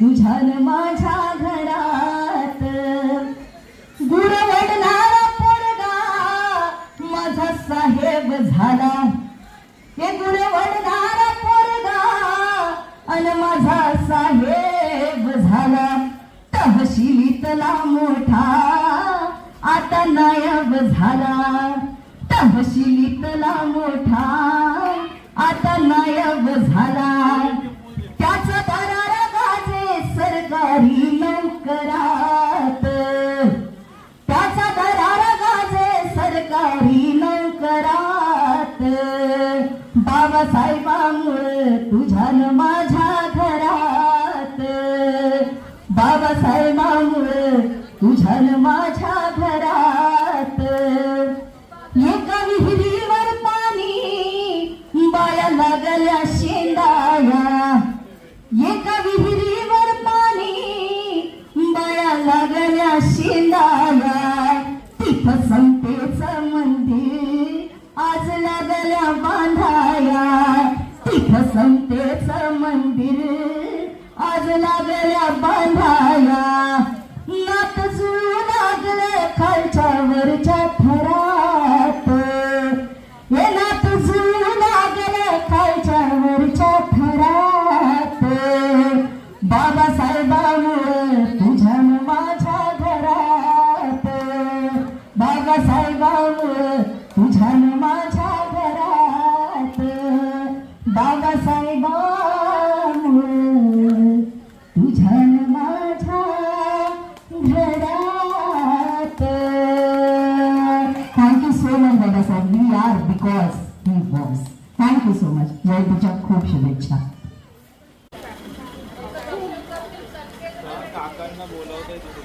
तुझ्यान माझ्या घरात गुरवडणारा पोरगा माझा साहेब झाला. हे गुरवडणारा पोरगा अन माझा साहेब झाला. तहसीलीतला मोठा आता नायब झाला. तहसीलीतला मोठा आता नायब झाला. त्याचा दरारा गाजे सरकारी नोकरात. त्याचा दरारा गाजे सरकारी नोकरात. बाबासाहेबांमुळे तुझ्यान माझ्या घरात. बाबासाहेबांमुळे तुझ्यान माझ्या घरात. एका विहिरीवर पाणी बाया लागल्या शेंदाया. एका विहिरीवर पाणी बाया लागल्या शेंदाया. तिथं संतेचं मंदिर आज लागल्या बांधाया. तिथं संतेचं मंदिर आज लागल्या बांधाया. नात जुळू लागले खालच्या वरच्या थरात. हे नात जुळू लागले खालच्या वरच्या थरात. बाबासाहेबांमुळे तुझ्यान माझ्या घरात. बाबासाहेबांमुळे तुझ्यान माझ्या घरात. बाबासाहेबांमुळे तुझ्यान माझ्या घरात. Thank you so much Dadasaheb. We are because he was. Thank you so much. जयंतीच्या खूप शुभेच्छा. काकांना बोलावतंय तिथे.